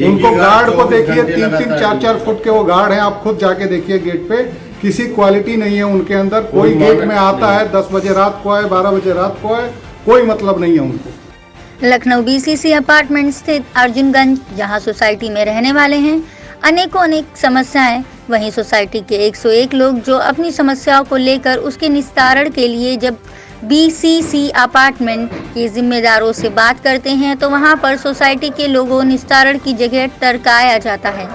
उनको गार्ड को देखिए, 3-3, 4-4 फुट के वो गार्ड हैं, आप खुद जाके देखिए गेट पे, किसी क्वालिटी नहीं है उनके अंदर। कोई गेट में आता है 10 बजे रात को आए, 12 बजे रात को आए, कोई मतलब नहीं है उनको। लखनऊ बीसीसी अपार्टमेंट स्थित अर्जुनगंज, जहां सोसाइटी में रहने वाले हैं अनेक समस्याएं, वहीं सोसाइटी के 101 लोग जो अपनी समस्याओं को लेकर उसके निस्तारण के लिए जब बीसीसी अपार्टमेंट के जिम्मेदारों से बात करते हैं तो वहां पर सोसाइटी के लोगों निस्तारण की जगह टरकाया जाता है,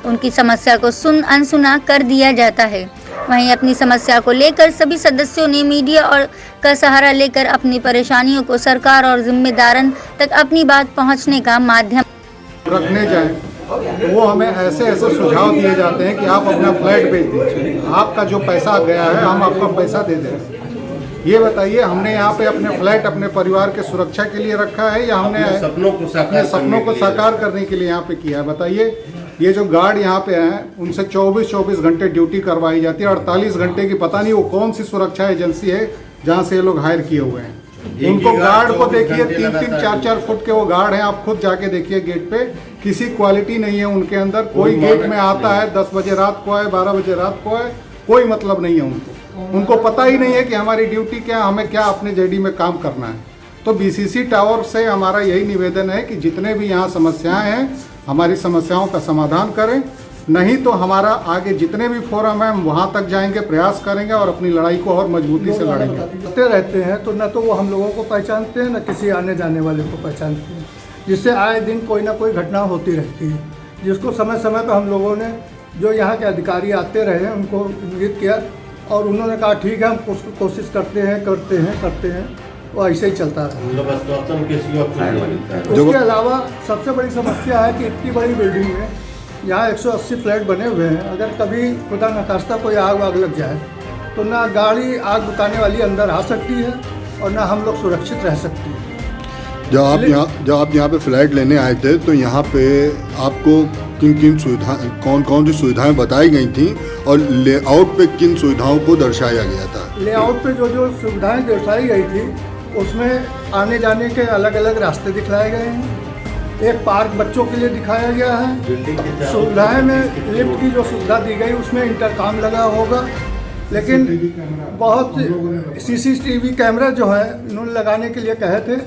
उनकी समस्या को अनसुना कर दिया जाता है। वहीं अपनी समस्या को लेकर सभी सदस्यों ने मीडिया और का सहारा लेकर अपनी परेशानियों को सरकार और जिम्मेदारन तक अपनी बात पहुंचने का माध्यम रखने जाएं तो वो हमें ऐसे सुझाव दिए जाते हैं कि आप अपना फ्लैट बेच दीजिए, आपका जो पैसा गया है हम आपका पैसा दे दें। ये बताइए, हमने यहाँ पे अपने फ्लैट अपने परिवार के सुरक्षा के लिए रखा है या हमने अपने सपनों को साकार करने के लिए यहाँ पे किया है? बताइए। ये जो गार्ड यहाँ पे हैं उनसे 24-24 घंटे ड्यूटी करवाई जाती है, 48 घंटे की पता नहीं वो कौन सी सुरक्षा एजेंसी है जहाँ से ये लोग हायर किए हुए हैं। उनको गार्ड को देखिए, 3-3, 4-4 फुट के वो गार्ड हैं, आप खुद जाके देखिए गेट पे, किसी क्वालिटी नहीं है उनके अंदर। कोई गेट में आता है 10 बजे रात को आए, 12 बजे रात को आए, कोई मतलब नहीं है उनको पता ही नहीं है कि हमारी ड्यूटी क्या, हमें क्या अपने जेडी में काम करना है। तो बीसीसी टावर से हमारा यही निवेदन है कि जितने भी यहाँ समस्याएं हैं हमारी समस्याओं का समाधान करें, नहीं तो हमारा आगे जितने भी फोरम हैं हम वहाँ तक जाएंगे, प्रयास करेंगे और अपनी लड़ाई को और मजबूती से लड़ेंगे। करते रहते हैं तो न तो वो हम लोगों को पहचानते हैं, न किसी आने जाने वाले को पहचानते हैं, जिससे आए दिन कोई ना कोई घटना होती रहती है, जिसको समय समय पर हम लोगों ने जो यहाँ के अधिकारी आते रहे उनको इंगित किया और उन्होंने कहा ठीक है हम कोशिश करते हैं, वो ऐसे ही चलता रहा। उसके अलावा सबसे बड़ी समस्या है कि इतनी बड़ी बिल्डिंग में यहाँ 180 फ्लैट बने हुए हैं, अगर कभी खुदा न खास्ता कोई आग लग जाए तो ना गाड़ी आग बुताने वाली अंदर आ सकती है और ना हम लोग सुरक्षित रह सकते हैं। जब आप यहाँ पे फ्लैट लेने आए थे तो यहाँ पे आपको किन सुविधाएं, कौन सी सुविधाएं बताई गई थी और लेआउट पे किन सुविधाओं को दर्शाया गया था? लेआउट पे जो सुविधाएं दर्शाई गई थी उसमें आने जाने के अलग अलग रास्ते दिखलाए गए हैं, एक पार्क बच्चों के लिए दिखाया गया है, सुविधाएं में लिफ्ट की जो सुविधा दी गई उसमें इंटरकॉम लगा होगा, लेकिन बहुत सीसीटीवी कैमरा जो है इन्होंने लगाने के लिए कहे थे,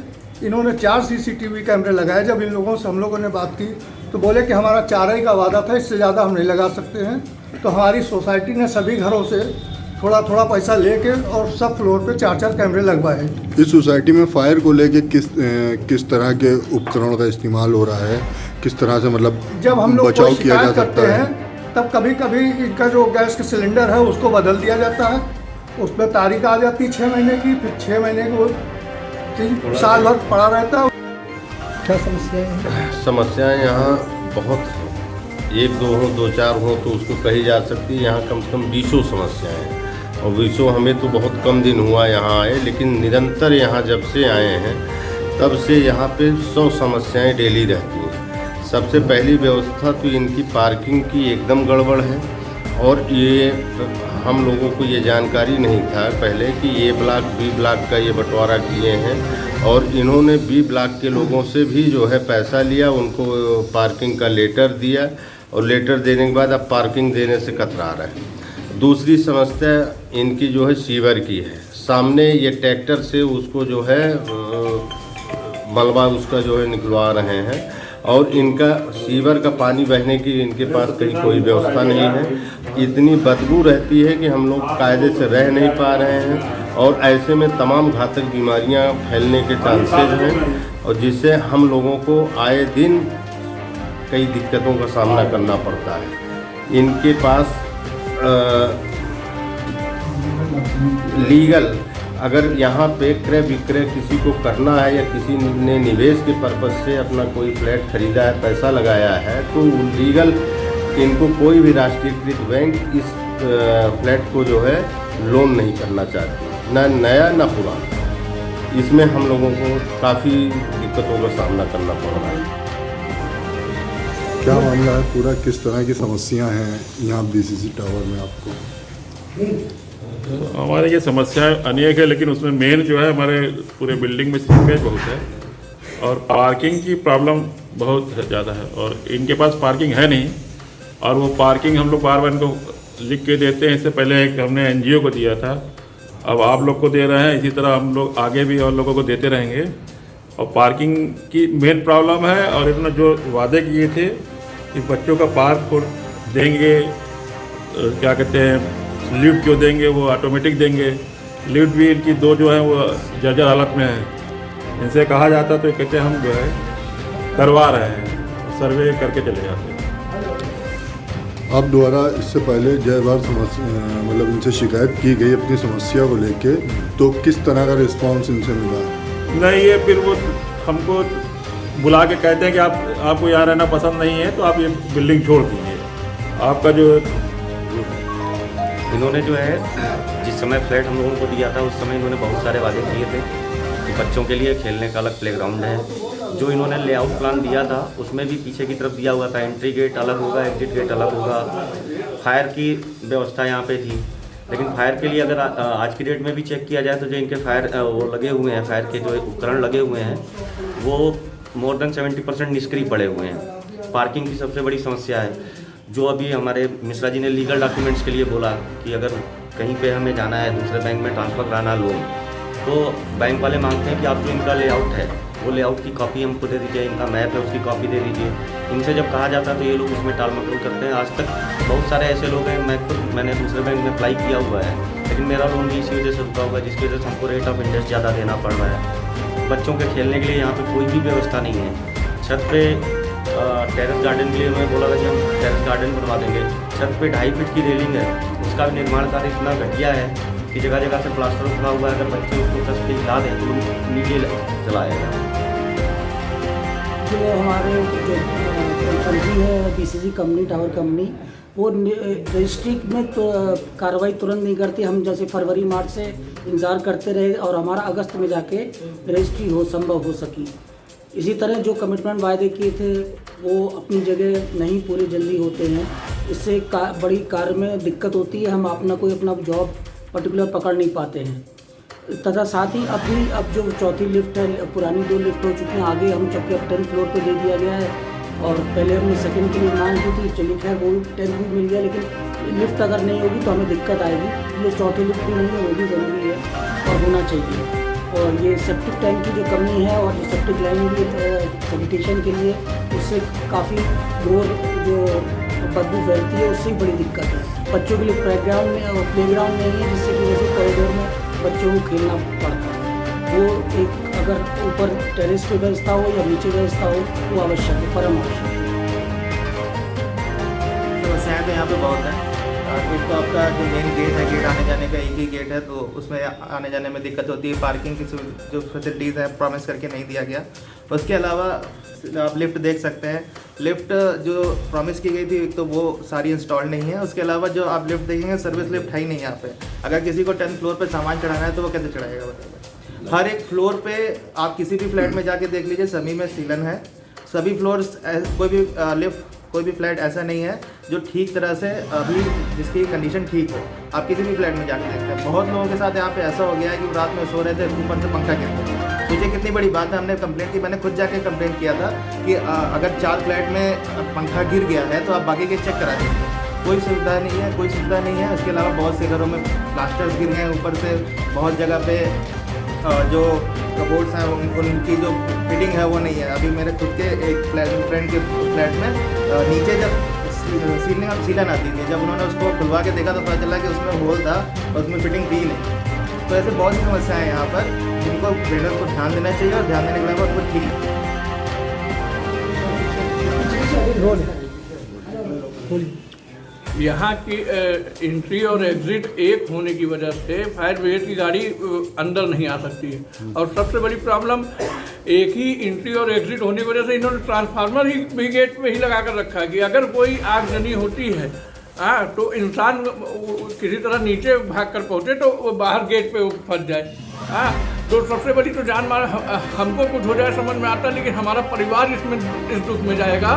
इन्होंने 4 सीसीटीवी कैमरे लगाए। जब इन लोगों से हम लोगों ने बात की तो बोले कि हमारा 4 ही का वादा था, इससे ज़्यादा हम नहीं लगा सकते हैं। तो हमारी सोसाइटी ने सभी घरों से थोड़ा पैसा लेके और सब फ्लोर पे 4-4 कैमरे लगवाए। इस सोसाइटी में फायर को लेके किस तरह के उपकरणों का इस्तेमाल हो रहा है, किस तरह से मतलब जब हम लोग बचाव किया जा सकता है? तब कभी इनका जो गैस का सिलेंडर है उसको बदल दिया जाता है, उसमें तारीख आ जाती 6 महीने की, फिर 6 महीने को साल भर पड़ा रहता है। क्या समस्याएं यहाँ बहुत हैं, 1-2 हो 2-4 हो तो उसको कही जा सकती है। यहाँ कम से कम 20 समस्याएं हैं और 20 हमें तो बहुत कम दिन हुआ यहाँ आए, लेकिन निरंतर यहाँ जब से आए हैं तब से यहाँ पे 100 समस्याएं डेली रहती हैं। सबसे पहली व्यवस्था तो इनकी पार्किंग की एकदम गड़बड़ है और ये हम लोगों को ये जानकारी नहीं था पहले कि ए ब्लॉक बी ब्लॉक का ये बंटवारा किए हैं और इन्होंने बी ब्लॉक के लोगों से भी जो है पैसा लिया, उनको पार्किंग का लेटर दिया और लेटर देने के बाद अब पार्किंग देने से कतरा रहा है। दूसरी समस्या इनकी जो है सीवर की है, सामने ये ट्रैक्टर से उसको जो है मलबा उसका जो है निकलवा रहे हैं और इनका सीवर का पानी बहने की इनके पास कहीं कोई व्यवस्था नहीं है। इतनी बदबू रहती है कि हम लोग कायदे से रह नहीं पा रहे हैं और ऐसे में तमाम घातक बीमारियां फैलने के चांसेस हैं और जिससे हम लोगों को आए दिन कई दिक्कतों का सामना करना पड़ता है। इनके पास लीगल अगर यहाँ पे क्रय विक्रय किसी को करना है या किसी ने निवेश के पर्पज़ से अपना कोई फ्लैट खरीदा है, पैसा लगाया है, तो लीगल इनको कोई भी राष्ट्रीयकृत बैंक इस फ्लैट को जो है लोन नहीं करना चाहती, ना नया ना पुराना। इसमें हम लोगों को काफ़ी दिक्कतों का सामना करना पड़ रहा है। क्या मामला है पूरा, किस तरह की समस्याएं हैं यहाँ बीसीसी टावर में आपको? तो हमारे ये समस्याएं अनेक है, लेकिन उसमें मेन जो है हमारे पूरे बिल्डिंग में सीपेज बहुत है और पार्किंग की प्रॉब्लम बहुत ज़्यादा है। और इनके पास पार्किंग है नहीं, और वो पार्किंग हम लोग बार बार इनको लिख के देते हैं। इससे पहले एक हमने NGO को दिया था, अब आप लोग को दे रहे हैं। इसी तरह हम लोग आगे भी और लोगों को देते रहेंगे। और पार्किंग की मेन प्रॉब्लम है। और इन्होंने जो वादे किए थे कि बच्चों का पार्क देंगे, क्या कहते हैं, लिफ्ट जो देंगे वो ऑटोमेटिक देंगे। लिफ्ट भी इनकी 2 जो है वो जर्जर हालत में है। इनसे कहा जाता तो ये कहते हम जो है करवा रहे हैं, सर्वे करके चले जाते हैं। आप द्वारा इससे पहले जय बार मतलब इनसे शिकायत की गई अपनी समस्या को लेके, तो किस तरह का रिस्पांस इनसे मिला? नहीं, ये फिर वो हमको बुला के कहते हैं कि आपको यहाँ रहना पसंद नहीं है तो आप ये बिल्डिंग छोड़ दीजिए। आपका जो इन्होंने जो है जिस समय फ्लैट हम लोगों को दिया था उस समय इन्होंने बहुत सारे वादे किए थे कि बच्चों के लिए खेलने का अलग प्लेग्राउंड है। जो इन्होंने लेआउट प्लान दिया था उसमें भी पीछे की तरफ दिया हुआ था एंट्री गेट अलग होगा, एग्जिट गेट अलग होगा, फायर की व्यवस्था यहाँ पे थी। लेकिन फायर के लिए अगर आज की डेट में भी चेक किया जाए तो जो इनके फायर वो लगे हुए हैं, फायर के जो उपकरण लगे हुए हैं वो मोर देन 70% निष्क्रिय पड़े हुए हैं। पार्किंग की सबसे बड़ी समस्या है। जो अभी हमारे मिश्रा जी ने लीगल डॉक्यूमेंट्स के लिए बोला कि अगर कहीं पे हमें जाना है, दूसरे बैंक में ट्रांसफ़र कराना लोन, तो बैंक वाले मांगते हैं कि आप जो इनका लेआउट है वो लेआउट की कॉपी हमको दे दीजिए, इनका मैप है उसकी कॉपी दे दीजिए। इनसे जब कहा जाता है तो ये लोग उसमें टाल मटोल करते हैं। आज तक बहुत सारे ऐसे लोग हैं, मैंने दूसरे बैंक में अप्लाई किया हुआ है लेकिन मेरा लोन भी इसी वजह से रुका हुआ है, जिसकी वजह से हमको रेट ऑफ इंटरेस्ट ज़्यादा देना पड़ रहा है। बच्चों के खेलने के लिए यहाँ पे कोई भी व्यवस्था नहीं है। छत पे टेरेस गार्डन के लिए उन्होंने बोला था कि हम टेरेस गार्डन बनवा देंगे। छत पे 2.5 फीट की रेलिंग है, उसका भी निर्माण कार्य इतना घटिया है कि जगह जगह से प्लास्टर उठा हुआ है। अगर बच्चे उसको कस के हिला दें तो नीचे चलाएगा। जो हमारे जो कंपनी है BCG कंपनी, टावर कंपनी, वो रजिस्ट्री में तो कार्रवाई तुरंत नहीं करती। हम जैसे फरवरी मार्च से इंतज़ार करते रहे और हमारा अगस्त में जाके रजिस्ट्री संभव हो सकी। इसी तरह जो कमिटमेंट वायदे किए थे वो अपनी जगह नहीं पूरे जल्दी होते हैं। इससे बड़ी कार्य में दिक्कत होती है। हम अपना जॉब पर्टिकुलर पकड़ नहीं पाते हैं। तथा साथ ही अब जो चौथी लिफ्ट है, पुरानी 2 लिफ्ट हो चुकी हैं, आगे हम चक्के अब 10th फ्लोर पे दे दिया गया है। और पहले हमने सेकंड की लिए मांग की थी, चलिए खैर वो 10th भी मिल गया, लेकिन लिफ्ट अगर नहीं होगी तो हमें दिक्कत आएगी। इसलिए चौथी लिफ्ट भी नहीं है, वो भी ज़रूरी है और होना चाहिए। और ये सेप्टिक टैंक की जो कमी है और जो सेप्टिक लाइन की सैनिटेशन के लिए उससे काफ़ी जो बदबू फैलती है, उससे बड़ी दिक्कत है। बच्चों के लिए प्लेग्राउंड नहीं है, जिससे कि वैसे कॉरिडोर में बच्चों को खेलना पड़ता है। वो एक अगर ऊपर टेरेस पे व्यवस्था हो या नीचे व्यवस्था हो वो आवश्यक है, परम आवश्यक है। समस्याएँ तो यहाँ पे बहुत हैं। एक तो आपका जो मेन गेट है, गेट आने जाने का एक ही गेट है तो उसमें आने जाने में दिक्कत होती है। पार्किंग की जो फैसिलिटीज़ है प्रॉमिस करके नहीं दिया गया। उसके अलावा आप लिफ्ट देख सकते हैं, लिफ्ट जो प्रॉमिस की गई थी एक तो वो सारी इंस्टॉल नहीं है। उसके अलावा जो आप लिफ्ट देखेंगे सर्विस लिफ्ट है ही नहीं यहाँ पे। अगर किसी को 10th फ्लोर पे सामान चढ़ाना है तो वो कैसे चढ़ाएगा बताइए। हर एक फ्लोर पे आप किसी भी फ्लैट में जाके देख लीजिए, सभी में सीलन है। सभी फ्लोर्स कोई भी फ्लैट ऐसा नहीं है जो ठीक तरह से अभी जिसकी कंडीशन ठीक हो। आप किसी भी फ्लैट में जाके देखते हैं, बहुत लोगों के साथ यहाँ पे ऐसा हो गया है कि वो रात में सो रहे थे, ऊपर से पंखा गिर गया। सोचिए कितनी बड़ी बात है। हमने कंप्लेंट की, मैंने खुद जाके कंप्लेंट किया था कि अगर 4 फ्लैट में पंखा गिर गया है तो आप बाकी के चेक करा दीजिए। कोई सुविधा नहीं है, कोई सुविधा नहीं है। उसके अलावा बहुत से घरों में प्लास्टर्स गिर गए, ऊपर से बहुत जगह पे जो कबोर्ड्स हैं उनकी जो फिटिंग है वो नहीं है। अभी मेरे खुद के एक फ्रेंड के फ्लैट में नीचे जब सीलन आती थी, जब उन्होंने उसको खुलवा के देखा तो पता चला कि उसमें होल था और उसमें फिटिंग थी नहीं। तो ऐसे बहुत सी समस्याएं हैं यहाँ पर जिनको बिल्डर को ध्यान देना चाहिए और ध्यान देने के बाद उनको ठीक यहाँ की एंट्री और एग्ज़िट एक होने की वजह से फायर ब्रिगेड की गाड़ी अंदर नहीं आ सकती है। और सबसे बड़ी प्रॉब्लम एक ही एंट्री और एग्ज़िट होने की वजह से इन्होंने ट्रांसफार्मर ही भी गेट पे ही लगा कर रखा है कि अगर कोई आगजनी होती है तो इंसान किसी तरह नीचे भाग कर पहुँचे तो वो बाहर गेट पे फंस जाए। तो सबसे बड़ी तो जान मार हमको कुछ हो जाए समझ में आता, लेकिन हमारा परिवार इस दुख में जाएगा।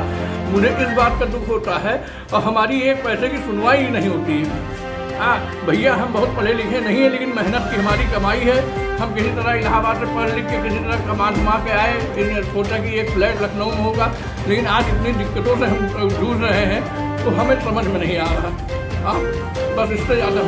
मुझे इस बात का दुख होता है और हमारी एक पैसे की सुनवाई ही नहीं होती है। भैया हम बहुत पढ़े लिखे नहीं हैं, लेकिन मेहनत की हमारी कमाई है। हम किसी तरह इलाहाबाद से पढ़ लिख के किसी तरह कमा घुमा के आए, इन सोचा कि एक फ्लैट लखनऊ में होगा, लेकिन आज इतनी दिक्कतों से हम जूझ रहे हैं तो हमें समझ में नहीं आ रहा। हाँ, बस इससे ज़्यादा